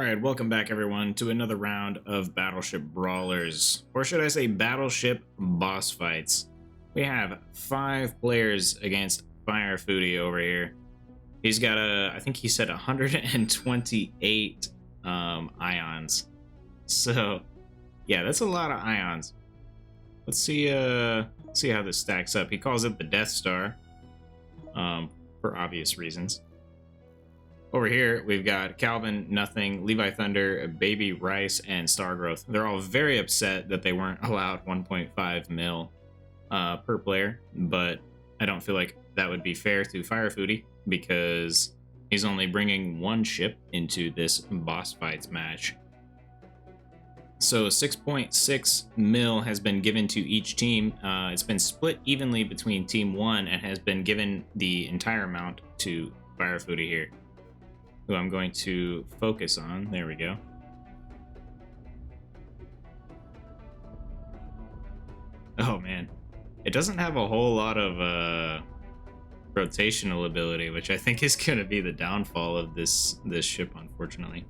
Alright, welcome back everyone to another round of Battleship Brawlers, or should I say Battleship Boss Fights. We have 5 players against Fire Foodie over here. He's got I think he said 128 ions. So, yeah, that's a lot of ions. Let's see how this stacks up. He calls it the Death Star, for obvious reasons. Over here, we've got Calvin, Nothing, Levi Thunder, Baby Rice, and Stargrowth. They're all very upset that they weren't allowed 1.5 mil per player, but I don't feel like that would be fair to Fire Foodie because he's only bringing 1 ship into this boss fights match. So 6.6 mil has been given to each team. It's been split evenly between Team 1 and has been given the entire amount to Fire Foodie here, who I'm going to focus on. There we go. Oh man, it doesn't have a whole lot of rotational ability, which I think is going to be the downfall of this ship, unfortunately.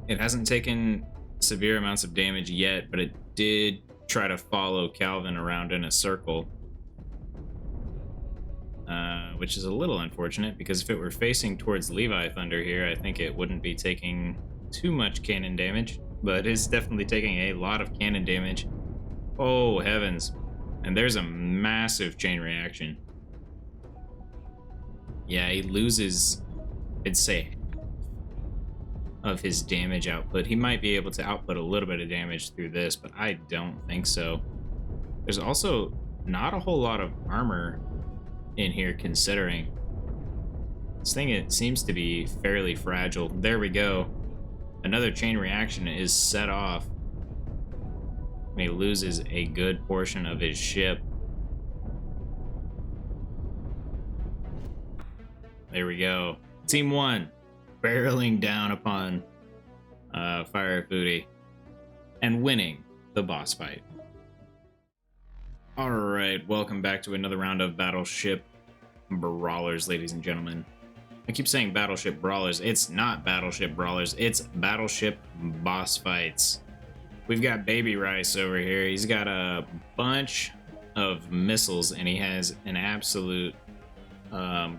It hasn't taken severe amounts of damage yet, but it did try to follow Calvin around in a circle. Which is a little unfortunate, because if it were facing towards Levi Thunder here, I think it wouldn't be taking too much cannon damage, but it's definitely taking a lot of cannon damage. Oh, heavens. And there's a massive chain reaction. Yeah, he loses, I'd say, of his damage output. He might be able to output a little bit of damage through this, but I don't think so. There's also not a whole lot of armor in here, considering this thing, it seems to be fairly fragile. There we go. Another chain reaction is set off. He loses a good portion of his ship. There we go. Team 1 barreling down upon Fire Foodie and winning the boss fight. Alright, welcome back to another round of Battleship Brawlers, ladies and gentlemen. I keep saying Battleship Brawlers. It's not Battleship Brawlers, it's Battleship Boss Fights. We've got Baby Rice over here. He's got a bunch of missiles, and he has an absolutely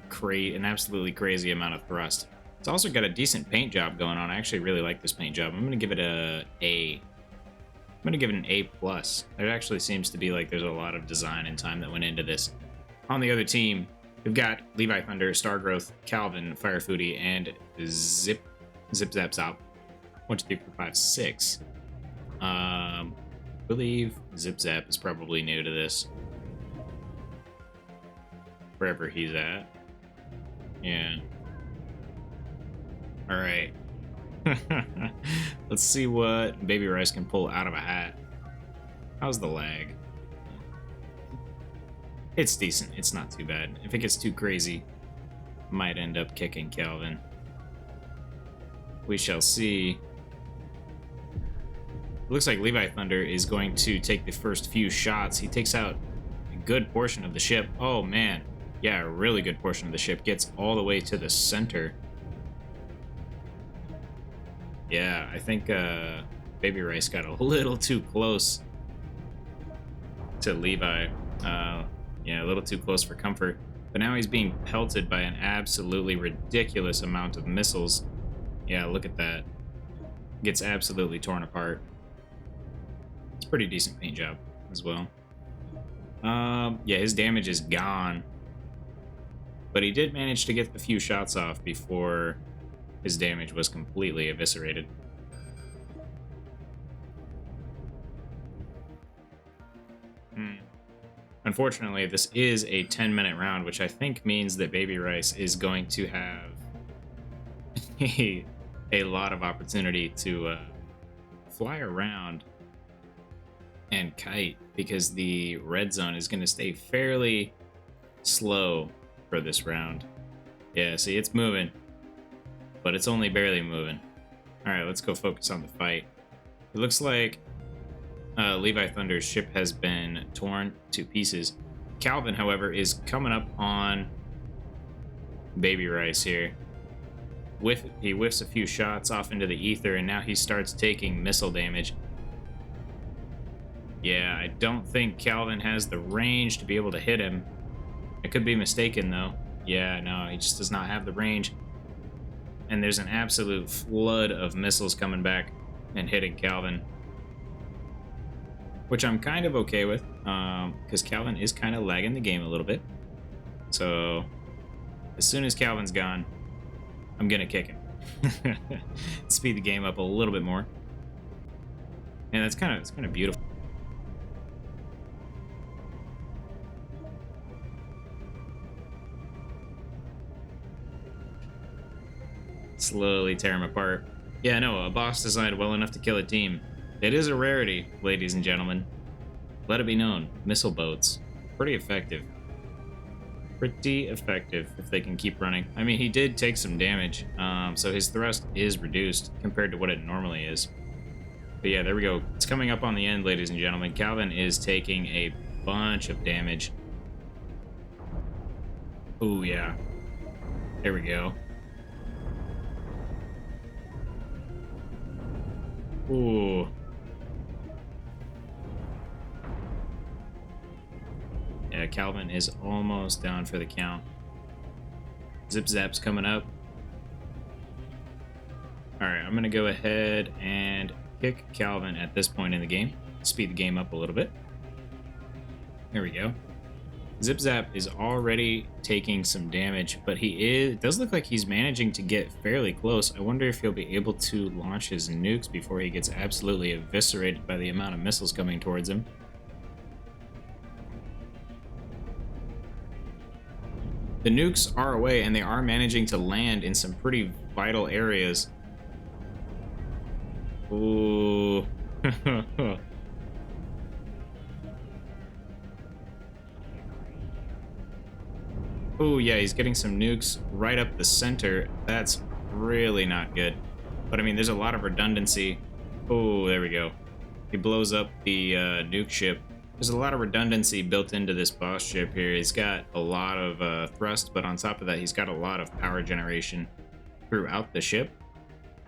crazy amount of thrust. It's also got a decent paint job going on. I actually really like this paint job. I'm going to give it an A. I'm going to give it an A+. There actually seems to be like there's a lot of design and time that went into this. On the other team, we've got Levi Thunder, Stargrowth, Calvin, Fire Foodie, and Zip Zap Zop. 1, 2, 3, 4, 5, 6. I believe Zip Zap is probably new to this. Wherever he's at. Yeah. Alright. Let's see what Baby Rice can pull out of a hat. How's the lag? It's decent. It's not too bad. If it gets too crazy, might end up kicking Calvin. We shall see. It looks like Levi Thunder is going to take the first few shots. He takes out a good portion of the ship. Oh man. Yeah, a really good portion of the ship. Gets all the way to the center. Yeah, I think Baby Rice got a little too close to Levi. Yeah, a little too close for comfort. But now he's being pelted by an absolutely ridiculous amount of missiles. Yeah, look at that. Gets absolutely torn apart. It's a pretty decent paint job as well. Yeah, his damage is gone. But he did manage to get a few shots off before his damage was completely eviscerated. Unfortunately, this is a 10-minute round, which I think means that Baby Rice is going to have a lot of opportunity to fly around and kite, because the red zone is going to stay fairly slow for this round. Yeah, see, it's moving, but it's only barely moving. All right, let's go focus on the fight. It looks like Levi Thunder's ship has been torn to pieces. Calvin, however, is coming up on Baby Rice here. He whiffs a few shots off into the ether, and now he starts taking missile damage. Yeah, I don't think Calvin has the range to be able to hit him. I could be mistaken, though. Yeah, no, he just does not have the range. And there's an absolute flood of missiles coming back and hitting Calvin, which I'm kind of okay with, because Calvin is kind of lagging the game a little bit. So as soon as Calvin's gone, I'm gonna kick him. Speed the game up a little bit more. And it's kind of beautiful. Slowly tear him apart. Yeah, no, a boss designed well enough to kill a team. It is a rarity, ladies and gentlemen. Let it be known, missile boats. Pretty effective. Pretty effective if they can keep running. I mean, he did take some damage, so his thrust is reduced compared to what it normally is. But yeah, there we go. It's coming up on the end, ladies and gentlemen. Calvin is taking a bunch of damage. Oh, yeah. There we go. Ooh. Yeah, Calvin is almost down for the count. Zip Zap's coming up. Alright, I'm going to go ahead and kick Calvin at this point in the game. Speed the game up a little bit. There we go. Zip Zap is already taking some damage, but it does look like he's managing to get fairly close. I wonder if he'll be able to launch his nukes before he gets absolutely eviscerated by the amount of missiles coming towards him. The nukes are away, and they are managing to land in some pretty vital areas. Ooh. Oh, yeah, he's getting some nukes right up the center. That's really not good. But, I mean, there's a lot of redundancy. Oh, there we go. He blows up the nuke ship. There's a lot of redundancy built into this boss ship here. He's got a lot of thrust, but on top of that, he's got a lot of power generation throughout the ship.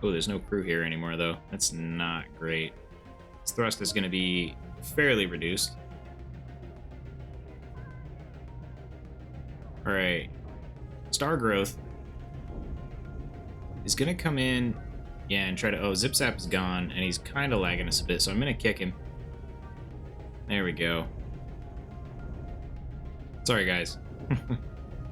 Oh, there's no crew here anymore, though. That's not great. His thrust is going to be fairly reduced. All right, Star Growth is gonna come in, yeah, and try to. Oh, Zip Zap is gone, and he's kind of lagging us a bit, so I'm gonna kick him. There we go. Sorry, guys.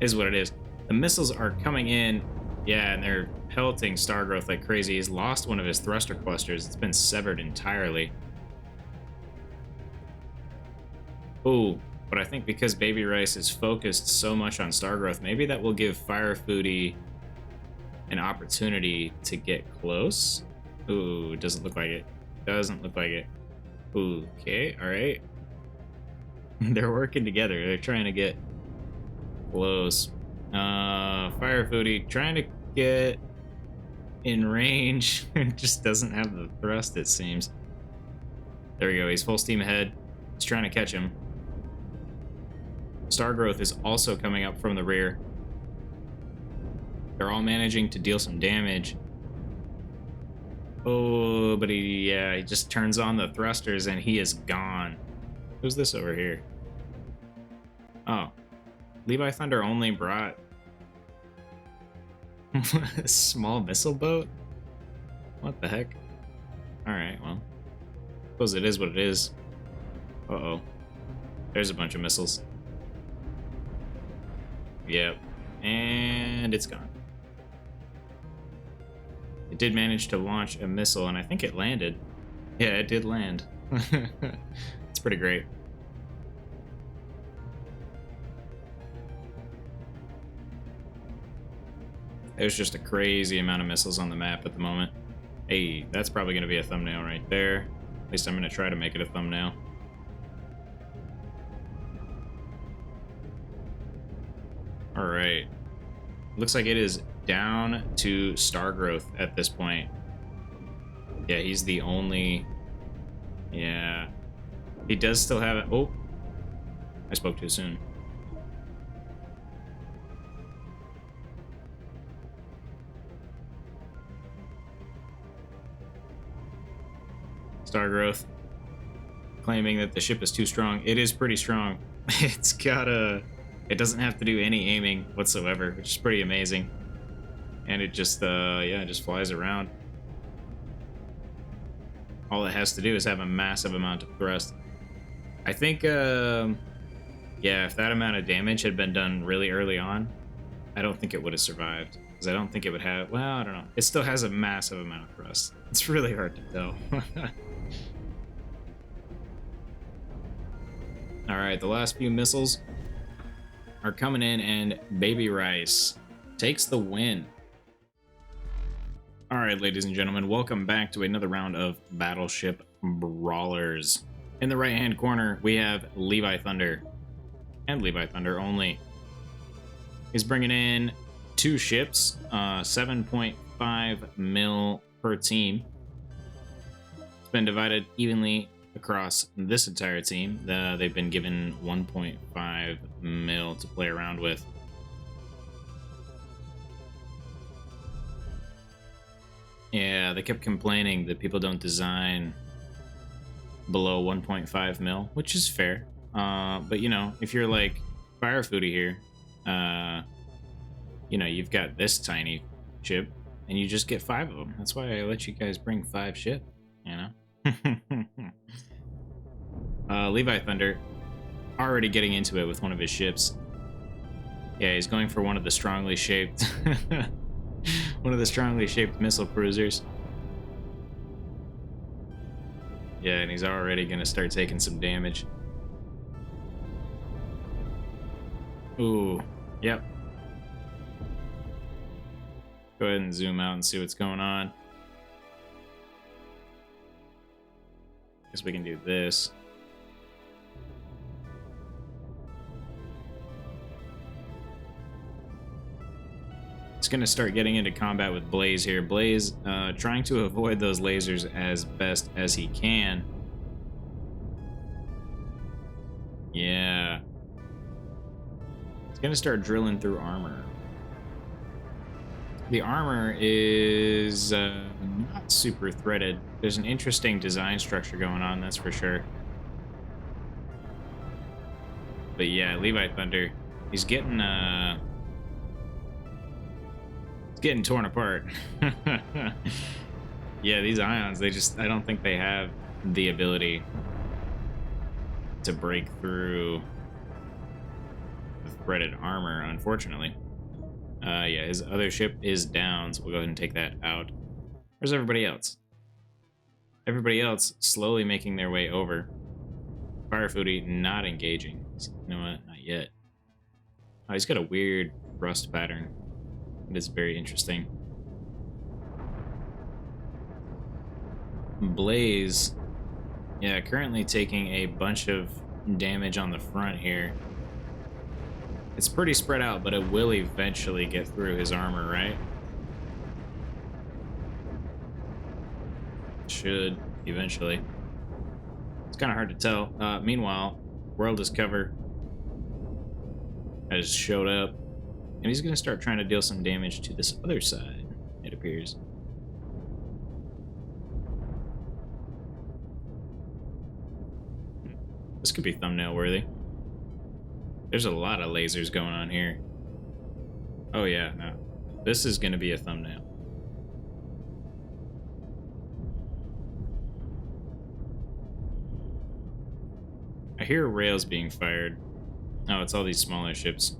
Is what it is. The missiles are coming in, yeah, and they're pelting Star Growth like crazy. He's lost one of his thruster clusters. It's been severed entirely. Oh. But I think because Baby Rice is focused so much on Star Growth, maybe that will give Fire Foodie an opportunity to get close. Ooh, doesn't look like it. Doesn't look like it. Ooh, okay, alright. They're working together. They're trying to get close. Fire Foodie trying to get in range. Just doesn't have the thrust, it seems. There we go. He's full steam ahead. He's trying to catch him. Star Growth is also coming up from the rear. They're all managing to deal some damage. Oh, but he just turns on the thrusters and he is gone. Who's this over here? Oh. Levi Thunder only brought a small missile boat? What the heck? Alright, well. Suppose it is what it is. Uh-oh. There's a bunch of missiles. Yep. And it's gone. It did manage to launch a missile, and I think it landed. Yeah, it did land. It's pretty great. There's just a crazy amount of missiles on the map at the moment. Hey, that's probably going to be a thumbnail right there. At least I'm going to try to make it a thumbnail. Alright. Looks like it is down to Star Growth at this point. Yeah, he's the only... Yeah. He does still have it. Oh. I spoke too soon. Star Growth claiming that the ship is too strong. It is pretty strong. It's got a... It doesn't have to do any aiming whatsoever, which is pretty amazing. And it just, yeah, it just flies around. All it has to do is have a massive amount of thrust. I think, yeah, if that amount of damage had been done really early on, I don't think it would have survived. Because I don't think it would have... Well, I don't know. It still has a massive amount of thrust. It's really hard to tell. Alright, the last few missiles are coming in, and Baby Rice takes the win. Alright, ladies and gentlemen, welcome back to another round of Battleship Brawlers. In the right-hand corner, we have Levi Thunder. And Levi Thunder only. He's bringing in 2 ships, 7.5 mil per team. It's been divided evenly across this entire team. They've been given 1.5 mil to play around with. Yeah, they kept complaining that people don't design below 1.5 mil, which is fair. But you know, if you're like Fire Foodie here, you know, you've got this tiny ship and you just get 5 of them. That's why I let you guys bring 5 ships, you know? Levi Thunder already getting into it with one of his ships. Yeah, he's going for one of the strongly shaped one of the strongly shaped missile cruisers. Yeah, and he's already gonna start taking some damage. Ooh, yep. Go ahead and zoom out and see what's going on. Guess we can do this. It's going to start getting into combat with Blaze here. Blaze trying to avoid those lasers as best as he can. Yeah. It's going to start drilling through armor. The armor is not super threaded. There's an interesting design structure going on, that's for sure. But yeah, Levi Thunder, he's getting it's getting torn apart. Yeah, these ions, I don't think they have the ability to break through the threaded armor, unfortunately. Yeah, his other ship is down, so we'll go ahead and take that out. Where's everybody else? Everybody else slowly making their way over. Fire Foodie not engaging. You know what? Not yet. Oh, he's got a weird rust pattern. It is very interesting. Blaze, yeah, currently taking a bunch of damage on the front here. It's pretty spread out, but it will eventually get through his armor, right? Should, eventually. It's kind of hard to tell. Meanwhile, World Discover has showed up, and he's going to start trying to deal some damage to this other side, it appears. This could be thumbnail worthy. There's a lot of lasers going on here. Oh yeah, no. This is going to be a thumbnail. I hear rails being fired. Oh, it's all these smaller ships.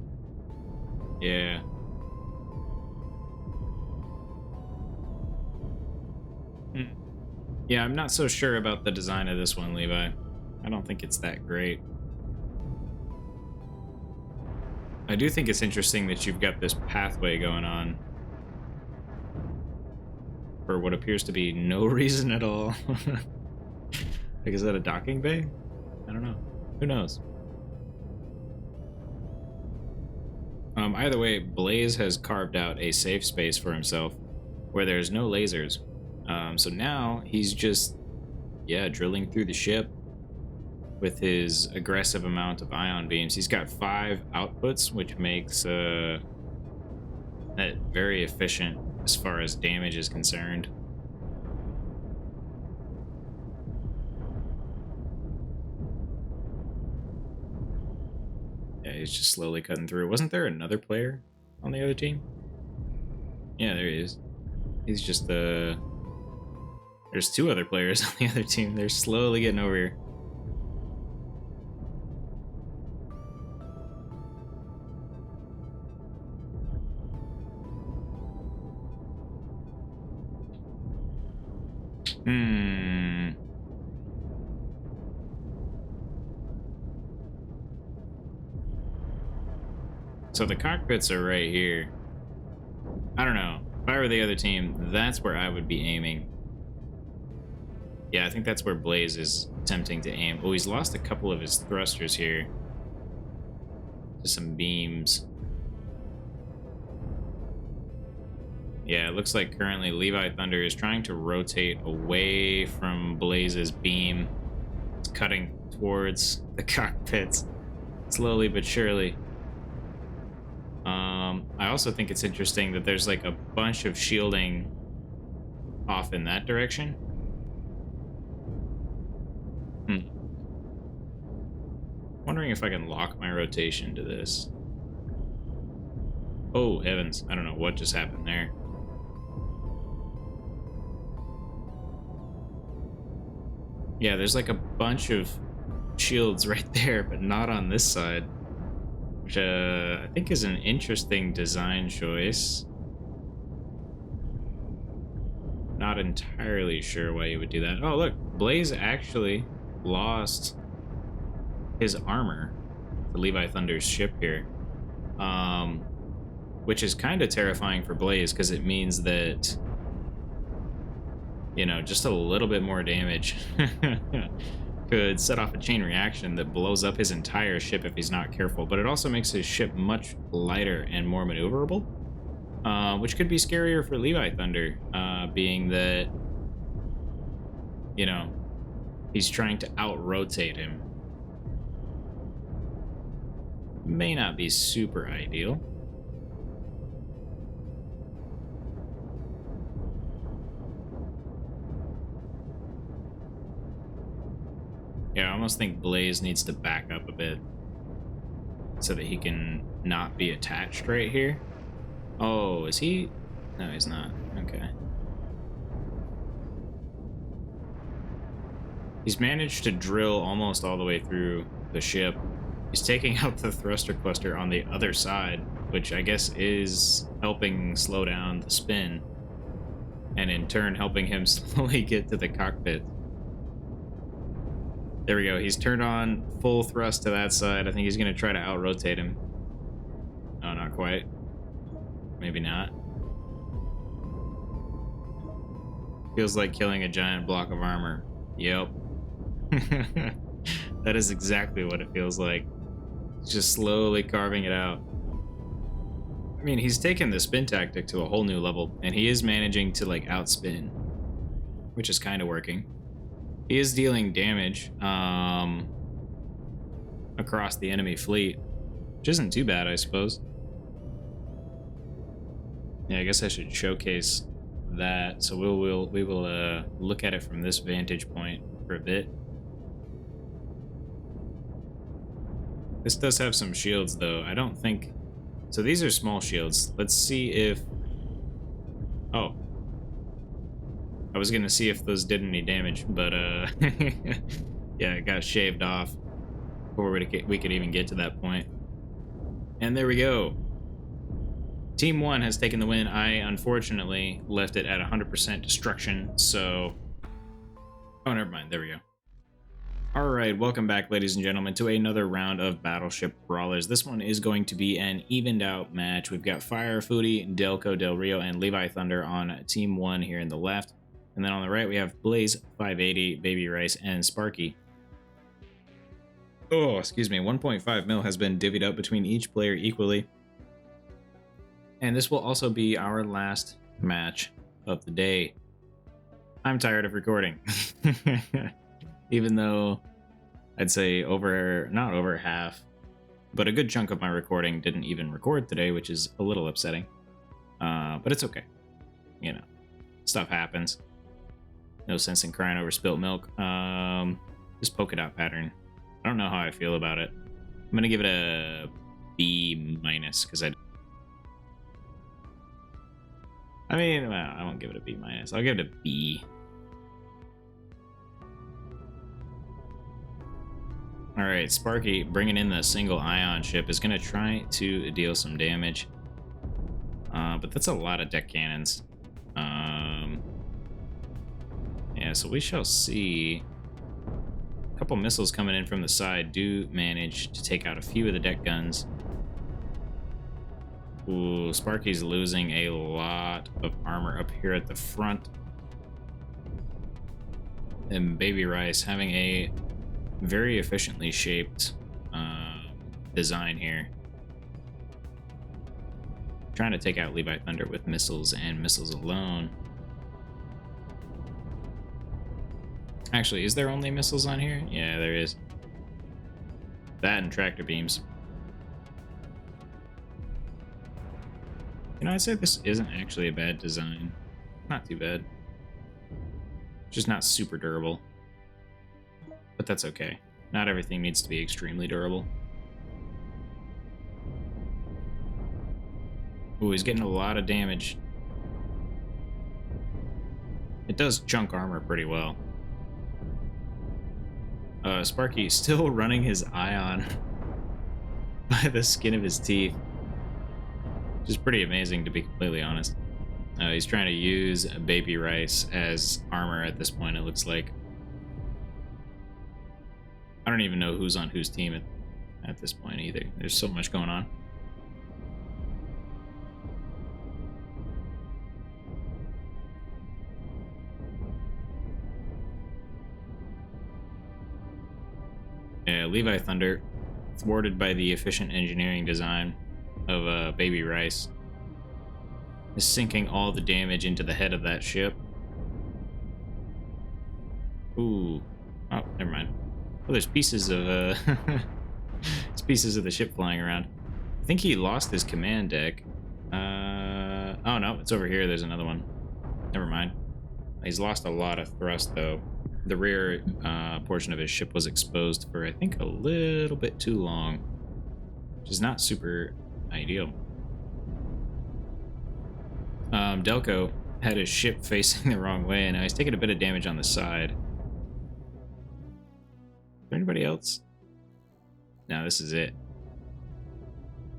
Yeah. Yeah, I'm not so sure about the design of this one, Levi. I don't think it's that great. I do think it's interesting that you've got this pathway going on for what appears to be no reason at all. Like, is that a docking bay? I don't know. Who knows? Either way, Blaze has carved out a safe space for himself where there's no lasers. So now he's just, yeah, drilling through the ship with his aggressive amount of ion beams. He's got 5 outputs, which makes that very efficient as far as damage is concerned. he's just slowly cutting through. Wasn't there another player on the other team? Yeah, there he is. He's just the... There's two other players on the other team. They're slowly getting over here. So the cockpits are right here. I don't know. If I were the other team, that's where I would be aiming. Yeah, I think that's where Blaze is attempting to aim. Oh, he's lost a couple of his thrusters here to some beams. Yeah, it looks like currently Levi Thunder is trying to rotate away from Blaze's beam. It's cutting towards the cockpits, slowly but surely. I also think it's interesting that there's like a bunch of shielding off in that direction. Wondering if I can lock my rotation to this. Oh, heavens. I don't know what just happened there. Yeah, there's like a bunch of shields right there, but not on this side. Which I think is an interesting design choice. Not entirely sure why you would do that. Oh, look. Blaze actually lost his armor to Levi Thunder's ship here. Which is kind of terrifying for Blaze because it means that, you know, just a little bit more damage could set off a chain reaction that blows up his entire ship if he's not careful. But it also makes his ship much lighter and more maneuverable, which could be scarier for Levi Thunder, being that, you know, he's trying to out-rotate him. May not be super ideal. Yeah, I almost think Blaze needs to back up a bit so that he can not be attached right here. Oh, is he? No, he's not. Okay. He's managed to drill almost all the way through the ship. He's taking out the thruster cluster on the other side, which I guess is helping slow down the spin, and in turn helping him slowly get to the cockpit. There we go. He's turned on full thrust to that side. I think he's going to try to out-rotate him. Oh, not quite. Maybe not. Feels like killing a giant block of armor. Yep. That is exactly what it feels like. It's just slowly carving it out. I mean, he's taken the spin tactic to a whole new level, and he is managing to, like, outspin, which is kind of working. He is dealing damage across the enemy fleet, which isn't too bad, I suppose. Yeah, I guess I should showcase that. So we will look at it from this vantage point for a bit. This does have some shields, though. I don't think... So these are small shields. Let's see if... Oh. I was gonna see if those did any damage, but yeah, it got shaved off before we could even get to that point. And there we go. Team 1 has taken the win. I unfortunately left it at 100% destruction, so... Oh, never mind. There we go. Alright, welcome back, ladies and gentlemen, to another round of Battleship Brawlers. This one is going to be an evened out match. We've got Fire Foodie, Delco Del Rio, and Levi Thunder on Team 1 here in the left. And then on the right, we have Blaze, 580, Baby Rice, and Sparky. Oh, excuse me. 1.5 mil has been divvied up between each player equally. And this will also be our last match of the day. I'm tired of recording. Even though I'd say not over half, but a good chunk of my recording didn't even record today, which is a little upsetting. But it's okay. You know, stuff happens. No sense in crying over spilt milk. This polka dot pattern. I don't know how I feel about it. I'm gonna give it a B minus because I mean, well, I won't give it a B minus. I'll give it a B. All right, Sparky bringing in the single ion ship is going to try to deal some damage. But that's a lot of deck cannons. Yeah, so we shall see. A couple missiles coming in from the side do manage to take out a few of the deck guns. Ooh, Sparky's losing a lot of armor up here at the front. And Baby Rice having a very efficiently shaped design here. Trying to take out Levi Thunder with missiles and missiles alone. Actually, is there only missiles on here? Yeah, there is. That and tractor beams. You know, I'd say this isn't actually a bad design. Not too bad. Just not super durable. But that's okay. Not everything needs to be extremely durable. Ooh, he's getting a lot of damage. It does chunk armor pretty well. Sparky still running his ion by the skin of his teeth. Which is pretty amazing, to be completely honest. He's trying to use Baby Rice as armor at this point, it looks like. I don't even know who's on whose team at this point either. There's so much going on. Yeah, Levi Thunder, thwarted by the efficient engineering design of Baby Rice, is sinking all the damage into the head of that ship. Ooh. Oh, never mind. Oh, there's pieces of there's pieces of the ship flying around. I think he lost his command deck. Oh no, it's over here. There's another one. Never mind. He's lost a lot of thrust though. The rear portion of his ship was exposed for, I think, a little bit too long, which is not super ideal. Delco had his ship facing the wrong way, and now he's taking a bit of damage on the side. Is there anybody else? No, this is it.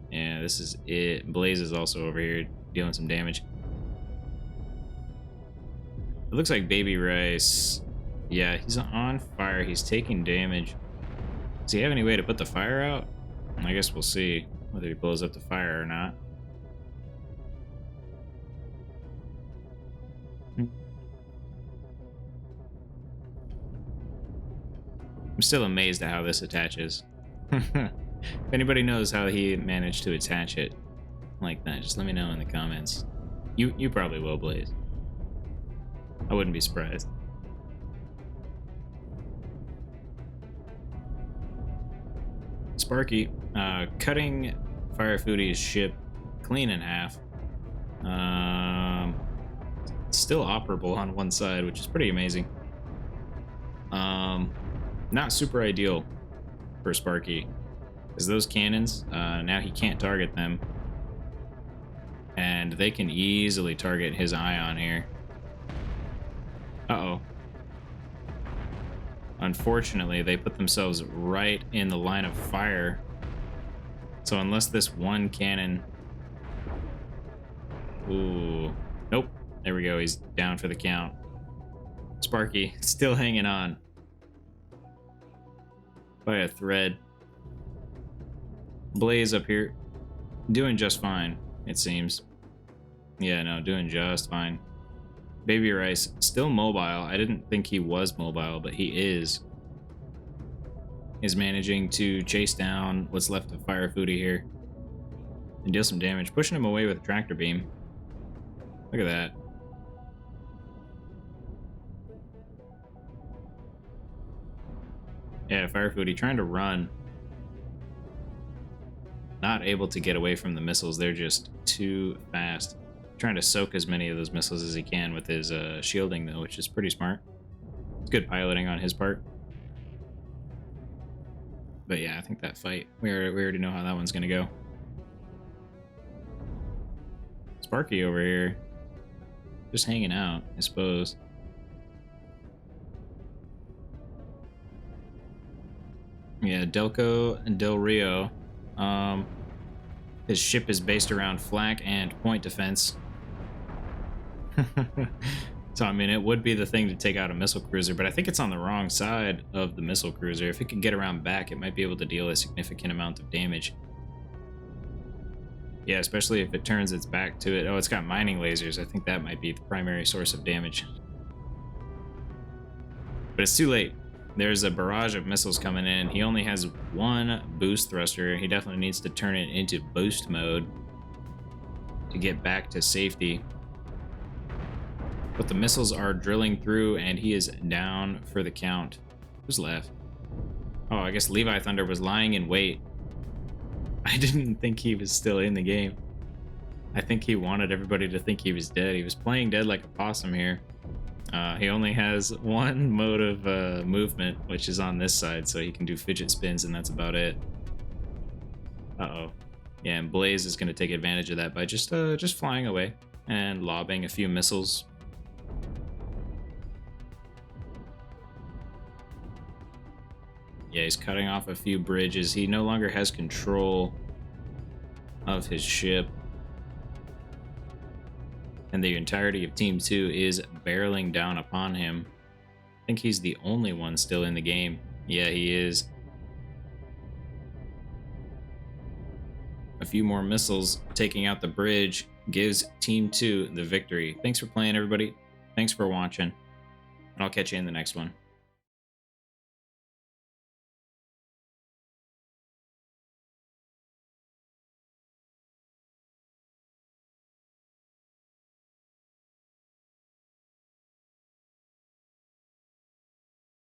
Yeah, this is it. Blaze is also over here dealing some damage. It looks like Baby Rice... Yeah, he's on fire. He's taking damage. Does he have any way to put the fire out? I guess we'll see whether he blows up the fire or not. I'm still amazed at how this attaches. If anybody knows how he managed to attach it like that, just let me know in the comments. You probably will, Blaze. I wouldn't be surprised. Sparky, cutting Fire Foodie's ship clean in half. Still operable on one side, which is pretty amazing. Not super ideal for Sparky, because those cannons, now he can't target them. And they can easily target his ion here. Uh-oh. Unfortunately, they put themselves right in the line of fire. So unless this one cannon... Ooh. Nope. There we go. He's down for the count. Sparky still hanging on by a thread. Blaze up here doing just fine, it seems. Yeah, no, doing just fine. Baby Rice still mobile. I didn't think he was mobile, but he is. Is managing to chase down what's left of Fire Foodie here and deal some damage, pushing him away with a tractor beam. Look at that. Yeah, Fire Foodie trying to run. Not able to get away from the missiles. They're just too fast. Trying to soak as many of those missiles as he can with his shielding, though, which is pretty smart. It's good piloting on his part. But yeah, I think that fight, we already know how that one's going to go. Sparky over here. Just hanging out, I suppose. Yeah, Delco and Del Rio. His ship is based around flak and point defense. So, I mean, it would be the thing to take out a missile cruiser, but I think it's on the wrong side of the missile cruiser. If it could get around back, it might be able to deal a significant amount of damage. Yeah, especially if it turns its back to it. Oh, it's got mining lasers. I think that might be the primary source of damage. But it's too late. There's a barrage of missiles coming in. He only has one boost thruster. He definitely needs to turn it into boost mode to get back to safety. But the missiles are drilling through, and he is down for the count. Who's left? Oh, I guess Levi Thunder was lying in wait. I didn't think he was still in the game. I think he wanted everybody to think he was dead. He was playing dead like a possum here. He only has one mode of movement, which is on this side, so he can do fidget spins, and that's about it. Uh-oh. Yeah, and Blaze is going to take advantage of that by just flying away and lobbing a few missiles. Yeah, he's cutting off a few bridges. He no longer has control of his ship. And the entirety of Team 2 is barreling down upon him. I think he's the only one still in the game. Yeah, he is. A few more missiles taking out the bridge gives Team 2 the victory. Thanks for playing, everybody. Thanks for watching. And I'll catch you in the next one.